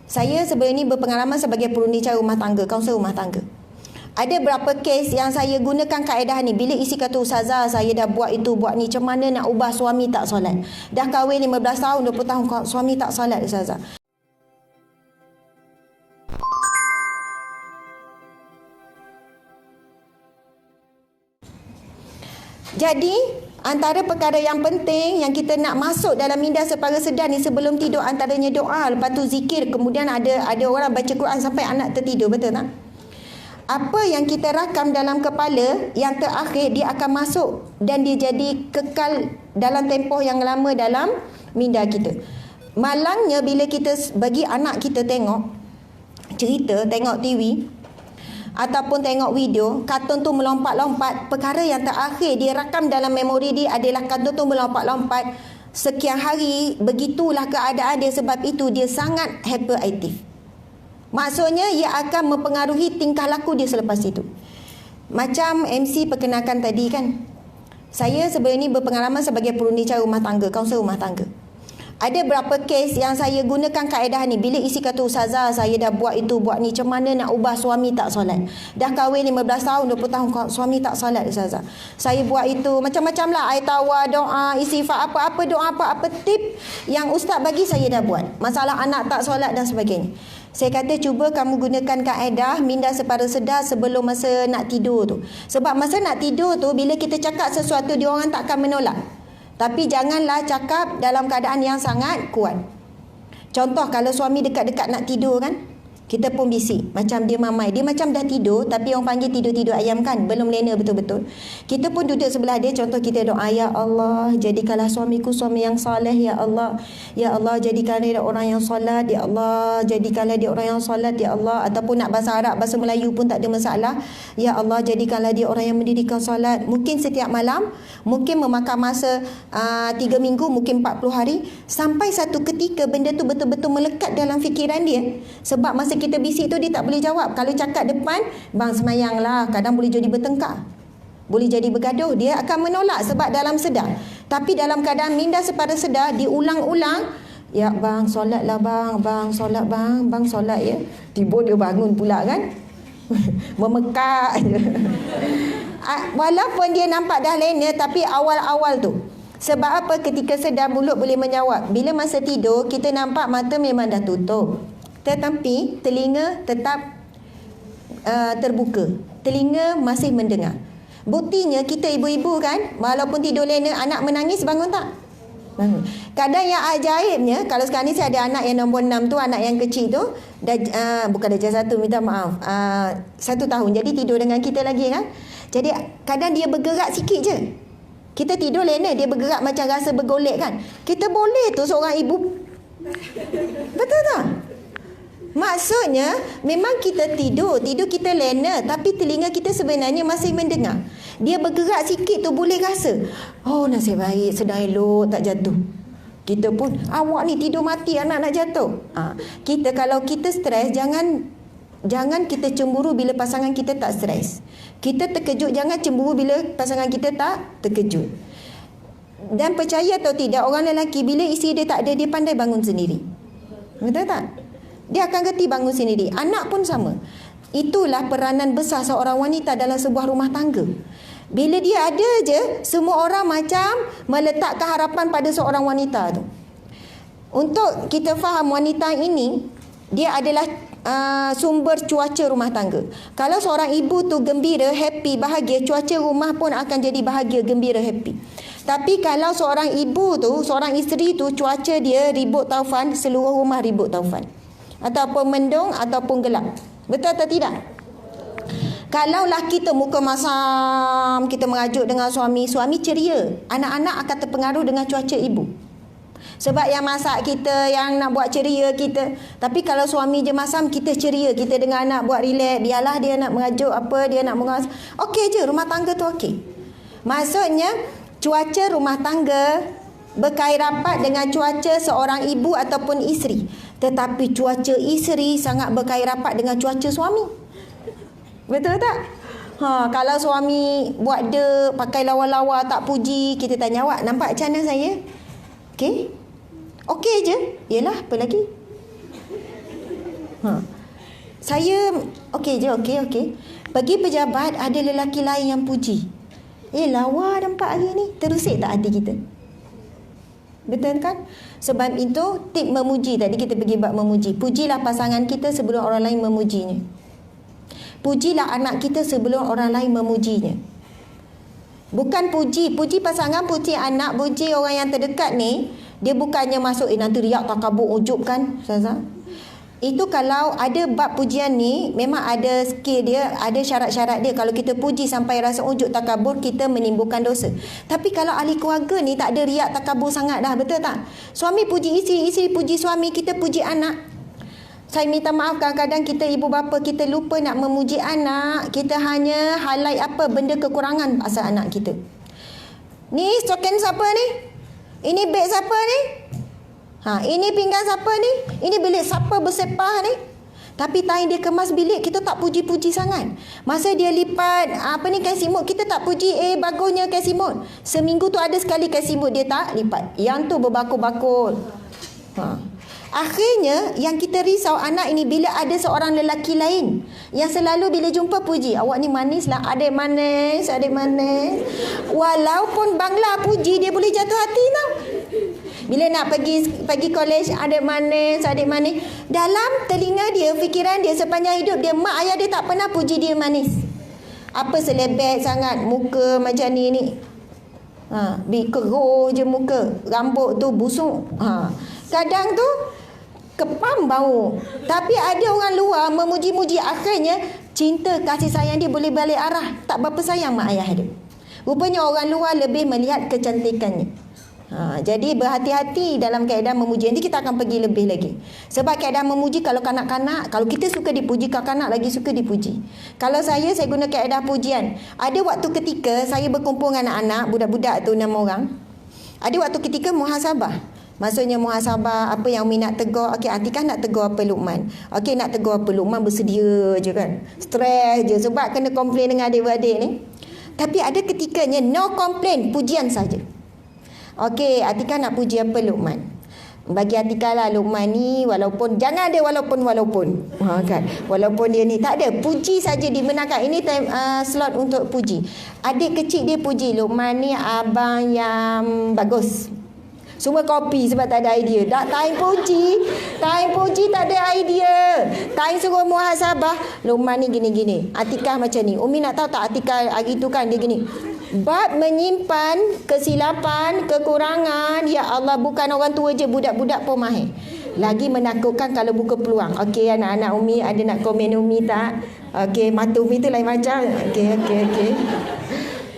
Saya sebelum ini berpengalaman sebagai perundi cara rumah tangga, kaunselor rumah tangga. Ada berapa kes yang saya gunakan kaedah ni. Bila isi kata, ustazah saya dah buat itu, buat ni, macam mana nak ubah suami tak solat. Dah kahwin 15 tahun, 20 tahun, suami tak solat, ustazah. Jadi, antara perkara yang penting yang kita nak masuk dalam minda separa sedar ni sebelum tidur, antaranya doa, lepas tu zikir, kemudian ada orang baca Quran sampai anak tertidur, betul tak? Apa yang kita rakam dalam kepala, yang terakhir dia akan masuk dan dia jadi kekal dalam tempoh yang lama dalam minda kita. Malangnya bila kita bagi anak kita tengok cerita, tengok TV ataupun tengok video, kartun tu melompat-lompat, perkara yang terakhir dia rakam dalam memori dia adalah kartun tu melompat-lompat sekian hari, begitulah keadaan dia, sebab itu dia sangat hyperaktif. Maksudnya ia akan mempengaruhi tingkah laku dia selepas itu. Macam MC perkenalkan tadi kan, saya sebelum ini berpengalaman sebagai perundi cara rumah tangga, kaunselor rumah tangga. Ada berapa kes yang saya gunakan kaedah ni. Bila isi kata, ustazah saya dah buat itu, buat ni, macam mana nak ubah suami tak solat. Dah kahwin 15 tahun, 20 tahun, suami tak solat, ustazah. Saya buat itu, macam-macam lah, ayat tawar, doa, istighfar, apa-apa doa, apa-apa tip yang ustaz bagi saya dah buat. Masalah anak tak solat dan sebagainya. Saya kata cuba kamu gunakan kaedah minda separa sedar sebelum masa nak tidur tu. Sebab masa nak tidur tu, bila kita cakap sesuatu, dia orang tak akan menolak. Tapi janganlah cakap dalam keadaan yang sangat kuat. Contoh kalau suami dekat-dekat nak tidur kan, kita pun bisik. Macam dia mamai. Dia macam dah tidur, tapi orang panggil tidur-tidur ayam kan. Belum lena betul-betul. Kita pun duduk sebelah dia. Contoh kita doa, ya Allah, jadikanlah suamiku suami yang soleh. Ya Allah. Ya Allah, jadikanlah dia orang yang solat. Ya Allah, jadikanlah dia orang yang solat. Ya Allah. Ataupun nak bahasa Arab, bahasa Melayu pun tak ada masalah. Ya Allah, jadikanlah dia orang yang mendirikan solat. Mungkin setiap malam, mungkin memakan masa 3 minggu, mungkin 40 hari. Sampai satu ketika benda tu betul-betul melekat dalam fikiran dia. Sebab masa kita bisik tu dia tak boleh jawab. Kalau cakap depan, bang semayang lah, kadang boleh jadi bertengkar, boleh jadi bergaduh. Dia akan menolak sebab dalam sedar. Tapi dalam keadaan minda separa sedar, diulang-ulang, ya bang solat lah bang solat bang solat ya. Tiba dia bangun pula kan. Memekak je. Walaupun dia nampak dah lena, tapi awal-awal tu. Sebab apa? Ketika sedar mulut boleh menjawab. Bila masa tidur, kita nampak mata memang dah tutup, tetapi telinga tetap terbuka. Telinga masih mendengar. Buktinya kita ibu-ibu kan, walaupun tidur lena, anak menangis bangun tak? Bangun. Kadang yang ajaibnya, kalau sekarang ni saya ada anak yang nombor 6 tu, anak yang kecil tu, bukan darjah 1, minta maaf, 1 tahun. Jadi tidur dengan kita lagi kan. Jadi kadang dia bergerak sikit je. Kita tidur lena, dia bergerak macam rasa bergolek kan. Kita boleh tu seorang ibu. Betul tak? Maksudnya memang kita tidur kita lena, tapi telinga kita sebenarnya masih mendengar. Dia bergerak sikit tu boleh rasa, oh nasib baik, sedang elok tak jatuh. Kita pun, awak ni tidur mati, anak nak jatuh. Kita kalau kita stres, jangan kita cemburu bila pasangan kita tak stres. Kita terkejut, jangan cemburu bila pasangan kita tak terkejut. Dan percaya atau tidak, orang lelaki bila isteri dia tak ada, dia pandai bangun sendiri. Betul tak? Dia akan reti bangun sendiri. Anak pun sama. Itulah peranan besar seorang wanita dalam sebuah rumah tangga. Bila dia ada je, semua orang macam meletakkan harapan pada seorang wanita tu. Untuk kita faham wanita ini, dia adalah sumber cuaca rumah tangga. Kalau seorang ibu tu gembira, happy, bahagia, cuaca rumah pun akan jadi bahagia, gembira, happy. Tapi kalau seorang ibu tu, seorang isteri tu, cuaca dia ribut taufan, seluruh rumah ribut taufan. Ataupun mendung, ataupun gelap. Betul atau tidak? Kalau laki tu muka masam, kita mengajuk dengan suami ceria, anak-anak akan terpengaruh dengan cuaca ibu. Sebab yang masak kita, yang nak buat ceria kita. Tapi kalau suami je masam, kita ceria, kita dengan anak buat relax, biarlah dia nak mengajuk apa, dia nak mengajuk. Okey je, rumah tangga tu okey. Maksudnya cuaca rumah tangga berkait rapat dengan cuaca seorang ibu ataupun isteri. Tetapi cuaca isteri sangat berkait rapat dengan cuaca suami. Betul tak? Kalau suami buat dia pakai lawa-lawa, tak puji, kita tanya, awak nampak macam mana saya? Okey? Okey je. Yelah, apa lagi? Saya okey je, okey. Bagi pejabat ada lelaki lain yang puji. Lawa nampak hari ni. Terusik tak hati kita? Betul kan? Sebab itu tip memuji tadi kita pergi bab memuji. Pujilah pasangan kita sebelum orang lain memujinya. Pujilah anak kita sebelum orang lain memujinya. Bukan puji pasangan, puji anak, puji orang yang terdekat ni, dia bukannya masuk nanti riak takabur ujub kan, Ustazah. Itu kalau ada bab pujian ni, memang ada skill dia, ada syarat-syarat dia. Kalau kita puji sampai rasa ujub takabur, kita menimbulkan dosa. Tapi kalau ahli keluarga ni tak ada riak takabur sangat dah, betul tak? Suami puji isteri, isteri puji suami, kita puji anak. Saya minta maaf kadang-kadang kita ibu bapa kita lupa nak memuji anak. Kita hanya highlight apa benda kekurangan pasal anak kita. Ni stokin siapa ni? Ini beg siapa ni? Ini pinggan siapa ni? Ini bilik siapa bersepah ni? Tapi time dia kemas bilik, kita tak puji-puji sangat. Masa dia lipat kain simut, kita tak puji, bagusnya kain simut. Seminggu tu ada sekali kain simut dia tak lipat. Yang tu berbakul-bakul. Akhirnya yang kita risau anak ini bila ada seorang lelaki lain yang selalu bila jumpa puji, awak ni manis lah, adik manis, adik manis. Walaupun Bangla puji, dia boleh jatuh hati tau. Bila nak pergi college, adik manis, adik manis. Dalam telinga dia, fikiran dia sepanjang hidup dia, mak ayah dia tak pernah puji dia manis. Apa selebet sangat muka macam ni. Keruh je muka, rambut tu busuk. Kadang tu kepam bau. Tapi ada orang luar memuji-muji, akhirnya cinta kasih sayang dia boleh balik arah. Tak berapa sayang mak ayah dia. Rupanya orang luar lebih melihat kecantikannya. Jadi berhati-hati dalam keadaan memuji. Nanti kita akan pergi lebih lagi. Sebab keadaan memuji kalau kanak-kanak, kalau kita suka dipuji, kanak-kanak lagi suka dipuji. Kalau saya guna keadaan pujian. Ada waktu ketika saya berkumpul dengan anak-anak, budak-budak tu 6 orang. Ada waktu ketika muhasabah. Maksudnya muhasabah, apa yang Umi nak tegur. Okey, Atikah nak tegur apa Luqman? Okey, nak tegur apa Luqman, bersedia je kan. Stres je sebab kena komplain dengan adik-beradik ni. Tapi ada ketikanya no komplain, pujian saja. Okey, Atikah nak puji apa Luqman? Bagi Atikah lah Luqman ni walaupun, jangan ada walaupun. Kan? Walaupun dia ni tak ada, puji saja dibenarkan. Ini time slot untuk puji. Adik kecil dia puji, Luqman ni abang yang bagus. Semua kopi sebab tak ada idea. Tak time puji tak ada idea. Time suruh muhasabah, Luqman ni gini-gini. Atikah macam ni. Umi nak tahu tak Atikah hari tu kan dia gini. Bab menyimpan kesilapan, kekurangan, ya Allah, bukan orang tua je, budak-budak pun mahir. Lagi menakutkan kalau buka peluang. Okey, anak-anak Umi ada nak komen Umi tak? Okey, mata Umi tu lain macam. Okey.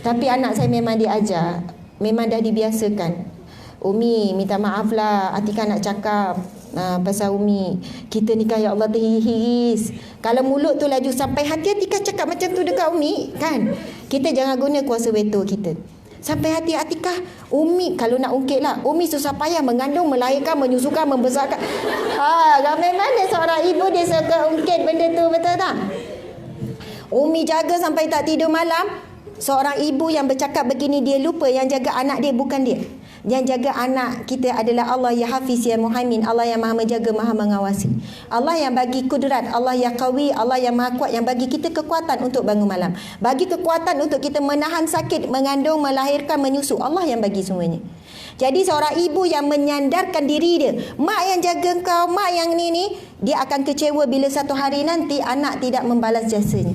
Tapi anak saya memang diajar, memang dah dibiasakan. Umi, minta maaf lah, Atikah nak cakap pasal Umi. Kita ni kan ya Allah terhiris. Kalau mulut tu laju sampai hati, Atikah cakap macam tu dekat Umi kan. Kita jangan guna kuasa veto kita. Sampai hati Atikah, Umi kalau nak ungkit lah, Umi susah payah mengandung, melahirkan, menyusukan, membesarkan. Ramai mana seorang ibu dia suka ungkit benda tu, betul tak? Umi jaga sampai tak tidur malam. Seorang ibu yang bercakap begini, dia lupa yang jaga anak dia bukan dia. Yang jaga anak kita adalah Allah ya Hafiz ya Muhaimin. Allah yang maha menjaga, maha mengawasi. Allah yang bagi kudrat, Allah yang qawi, Allah yang maha kuat, yang bagi kita kekuatan untuk bangun malam, bagi kekuatan untuk kita menahan sakit, mengandung, melahirkan, menyusu. Allah yang bagi semuanya. Jadi seorang ibu yang menyandarkan diri dia, mak yang jaga kau, mak yang ni, dia akan kecewa bila satu hari nanti anak tidak membalas jasanya.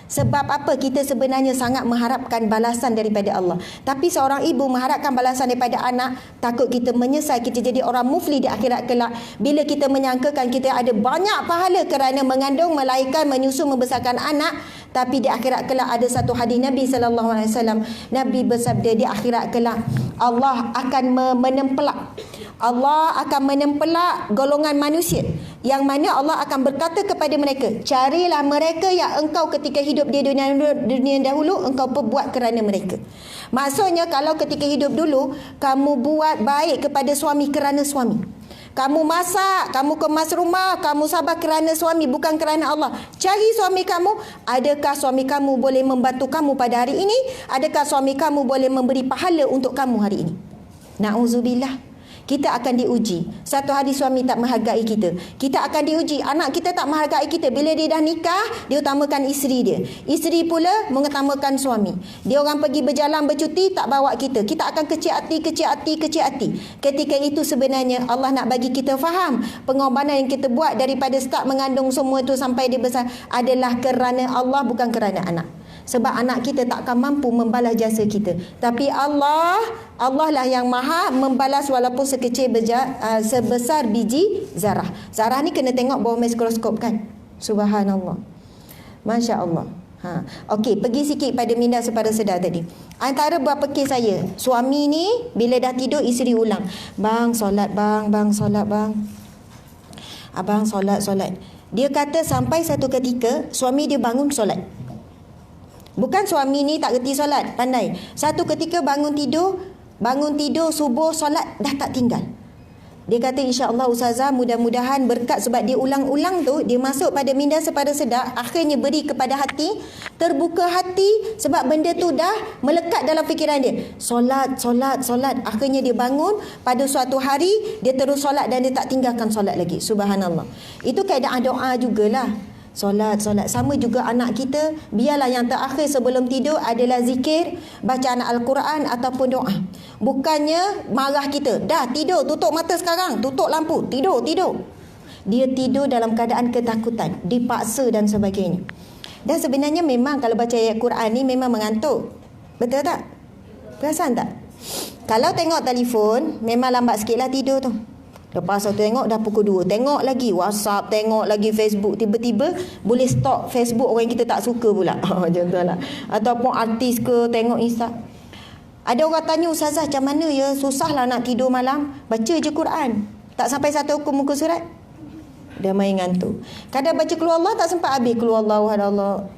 Sebab apa? Kita sebenarnya sangat mengharapkan balasan daripada Allah. Tapi seorang ibu mengharapkan balasan daripada anak, takut kita menyesal, kita jadi orang mufli di akhirat kelak. Bila kita menyangkakan kita ada banyak pahala kerana mengandung, melahirkan, menyusu, membesarkan anak, tapi di akhirat kelak ada satu hadis Nabi SAW. Nabi bersabda, di akhirat kelak Allah akan menempelak. Allah akan menempelak golongan manusia, yang mana Allah akan berkata kepada mereka, carilah mereka yang engkau ketika hidup di dunia dahulu engkau perbuat kerana mereka. Maksudnya kalau ketika hidup dulu kamu buat baik kepada suami kerana suami, kamu masak, kamu kemas rumah, kamu sabar kerana suami, bukan kerana Allah. Cari suami kamu. Adakah suami kamu boleh membantu kamu pada hari ini? Adakah suami kamu boleh memberi pahala untuk kamu hari ini? Na'udzubillah. kita akan diuji. Satu hari suami tak menghargai kita, kita akan diuji. Anak kita tak menghargai kita. Bila dia dah nikah, dia utamakan isteri dia. Isteri pula mengutamakan suami. Dia orang pergi berjalan bercuti, tak bawa kita. Kita akan kecil hati, kecil hati, kecil hati. Ketika itu sebenarnya Allah nak bagi kita faham, pengorbanan yang kita buat daripada start mengandung semua itu sampai dia besar adalah kerana Allah, bukan kerana anak. Sebab anak kita takkan mampu membalas jasa kita. Tapi Allah lah yang maha membalas walaupun sebesar biji zarah. Zarah ni kena tengok bawah mikroskop kan. Subhanallah. Masya Allah. Okey, pergi sikit pada minda separa sedar tadi. Antara berapa kes saya, suami ni bila dah tidur isteri ulang, bang solat bang, bang solat bang, abang solat. Dia kata sampai satu ketika suami dia bangun solat. Bukan suami ni tak reti solat, pandai. Satu ketika bangun tidur subuh solat dah tak tinggal. Dia kata insya-Allah ustazah, mudah-mudahan berkat sebab dia ulang-ulang tu, dia masuk pada minda separa sedar, akhirnya beri kepada hati, terbuka hati sebab benda tu dah melekat dalam fikiran dia. Solat. Akhirnya dia bangun pada suatu hari, dia terus solat dan dia tak tinggalkan solat lagi. Subhanallah. Itu keadaan doa jugalah. Solat. Sama juga anak kita, biarlah yang terakhir sebelum tidur adalah zikir, bacaan Al-Quran ataupun doa. Bukannya marah kita, dah tidur, tutup mata sekarang, tutup lampu, tidur. Dia tidur dalam keadaan ketakutan, dipaksa dan sebagainya. Dan sebenarnya memang kalau baca ayat Quran ni memang mengantuk. Betul tak? Perasan tak? Kalau tengok telefon, memang lambat sikit lah tidur tu. Lepas tu tengok dah pukul 2. Tengok lagi WhatsApp, tengok lagi Facebook. Tiba-tiba boleh stop Facebook orang yang kita tak suka pula. Contohlah. Ataupun artis ke, tengok Insta. Ada orang tanya, ustazah macam mana ya? Susahlah nak tidur malam. Baca je Quran. Tak sampai satu muka surat. Dah main ngantuk. Kadang baca keluar Allah tak sempat habis. Keluar Allah.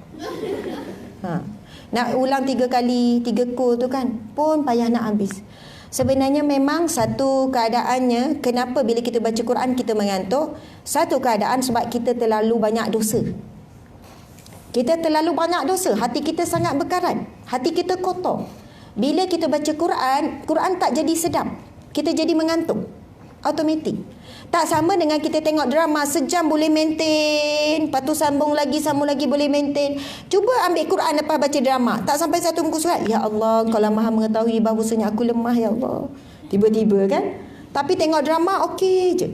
Nak ulang 3 kali, 3 kul tu kan. Pun payah nak habis. Sebenarnya memang satu keadaannya kenapa bila kita baca Quran kita mengantuk, satu keadaan sebab kita terlalu banyak dosa. Kita terlalu banyak dosa, hati kita sangat berkarat, hati kita kotor. Bila kita baca Quran tak jadi sedap, kita jadi mengantuk automatik. Tak sama dengan kita tengok drama sejam boleh maintain, lepas tu sambung lagi boleh maintain. Cuba ambil Quran lepas baca drama, tak sampai satu muka surat, ya Allah Engkau lah maha mengetahui bahawasanya aku lemah ya Allah. Tiba-tiba kan. Tapi tengok drama okey je.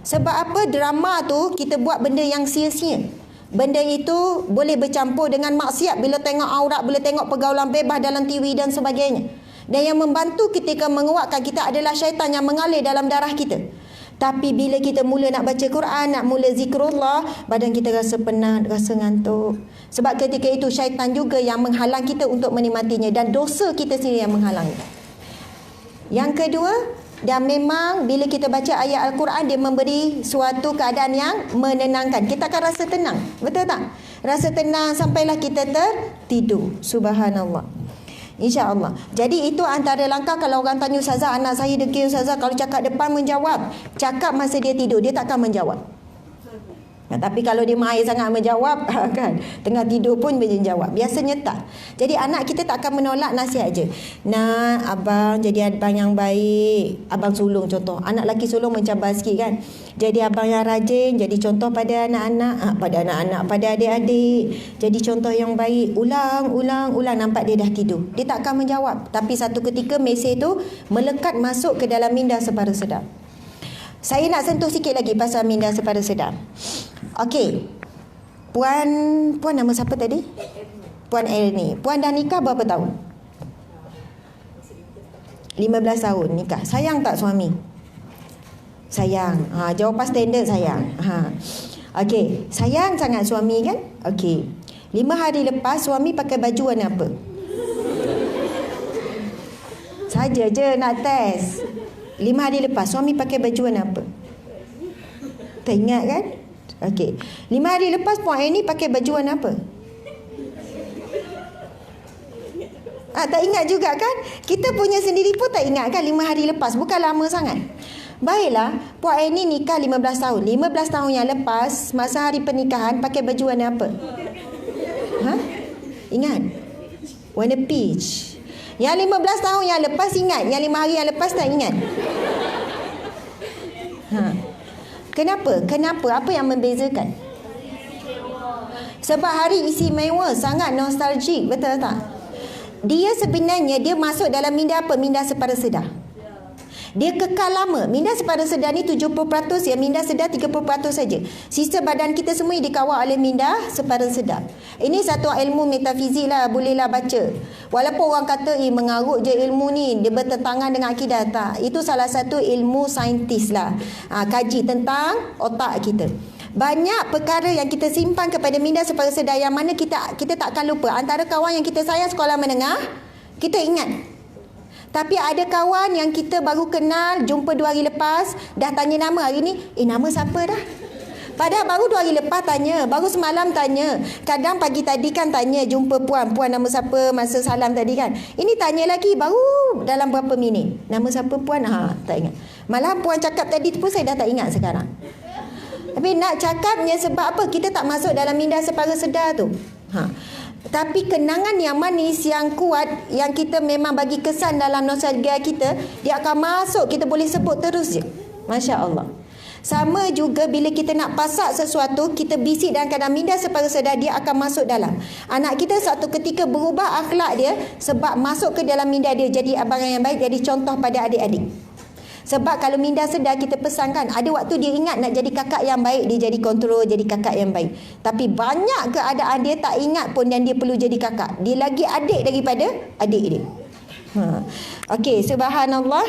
Sebab apa? Drama tu kita buat benda yang sia-sia. Benda itu boleh bercampur dengan maksiat. Bila tengok aurat, boleh tengok pergaulan bebas dalam TV dan sebagainya. Dan yang membantu ketika menguatkan kita adalah syaitan yang mengalir dalam darah kita. Tapi bila kita mula nak baca Quran, nak mula zikrullah, badan kita rasa penat, rasa ngantuk. Sebab ketika itu syaitan juga yang menghalang kita untuk menikmatinya. Dan dosa kita sendiri yang menghalang. Yang kedua, dan memang bila kita baca ayat Al-Quran, dia memberi suatu keadaan yang menenangkan. Kita akan rasa tenang. Betul tak? Rasa tenang sampailah kita tertidur. Subhanallah. InsyaAllah. Jadi itu antara langkah. Kalau orang tanya ustazah, anak saya degil ustazah, kalau cakap depan menjawab, cakap masa dia tidur, dia takkan menjawab. Tapi kalau dia mahir sangat menjawab kan, tengah tidur pun dia jawab. Biasanya tak. Jadi anak kita tak akan menolak, nasihat je. Nak abang jadi abang yang baik, abang sulung contoh. Anak lelaki sulung mencabar sikit kan. Jadi abang yang rajin, jadi contoh pada anak-anak, pada adik-adik. Jadi contoh yang baik. Ulang, nampak dia dah tidur. Dia tak akan menjawab. Tapi satu ketika mesej tu melekat masuk ke dalam minda separa sedar. Saya nak sentuh sikit lagi pasal minda separa sedar. Okey. Puan nama siapa tadi? Puan Erni. Puan dah nikah berapa tahun? 15 tahun nikah. Sayang tak suami? Sayang. Jawapan standard sayang. Okey, sayang sangat suami kan? Okey. 5 hari lepas suami pakai baju warna apa? Saja je nak test. 5 hari lepas suami pakai baju warna apa? Tak ingat kan? Okey. 5 hari lepas Puan Erni pakai baju warna apa? Tak ingat juga kan? Kita punya sendiri pun tak ingat kan 5 hari lepas. Bukan lama sangat. Baiklah, Puan Erni nikah 15 tahun. 15 tahun yang lepas, masa hari pernikahan pakai baju warna apa? Ingat? Warna peach. Yang 15 tahun yang lepas ingat, yang 5 hari yang lepas tak ingat. Kenapa? Apa yang membezakan? Sebab hari istimewa, sangat nostalgik, betul tak? Dia sebenarnya dia masuk dalam minda apa? Minda separa sedar. Dia kekal lama. Minda separa sedar ni 70%, ya, minda sedar 30% saja. Sisa badan kita semua dikawal oleh minda separa sedar. Ini satu ilmu metafizik lah, bolehlah baca. Walaupun orang kata mengarut je ilmu ni, dia bertentangan dengan akidah, tak. Itu salah satu ilmu saintis lah. Kaji tentang otak kita. Banyak perkara yang kita simpan kepada minda separa sedar yang mana kita takkan lupa. Antara kawan yang kita sayang sekolah menengah, kita ingat. Tapi ada kawan yang kita baru kenal, jumpa 2 hari lepas, dah tanya nama hari ni, nama siapa dah? Padahal baru 2 hari lepas tanya, baru semalam tanya. Kadang pagi tadi kan tanya, jumpa puan nama siapa masa salam tadi kan. Ini tanya lagi, baru dalam berapa minit. Nama siapa puan? Tak ingat. Malah puan cakap tadi tu pun saya dah tak ingat sekarang. Tapi nak cakapnya sebab apa? Kita tak masuk dalam minda separa sedar tu. Tapi kenangan yang manis, yang kuat, yang kita memang bagi kesan dalam nostalgia kita, dia akan masuk, kita boleh sebut terus je. Masya Allah. Sama juga bila kita nak pasak sesuatu, kita bisik dalam keadaan minda separa sedar, dia akan masuk dalam. Anak kita satu ketika berubah akhlak dia sebab masuk ke dalam minda dia, jadi abang yang baik, jadi contoh pada adik-adik. Sebab kalau minda sedar kita pesankan, ada waktu dia ingat nak jadi kakak yang baik, dia jadi kontrol, jadi kakak yang baik. Tapi banyak keadaan dia tak ingat pun dan dia perlu jadi kakak. Dia lagi adik daripada adik dia. Okey, subhanallah.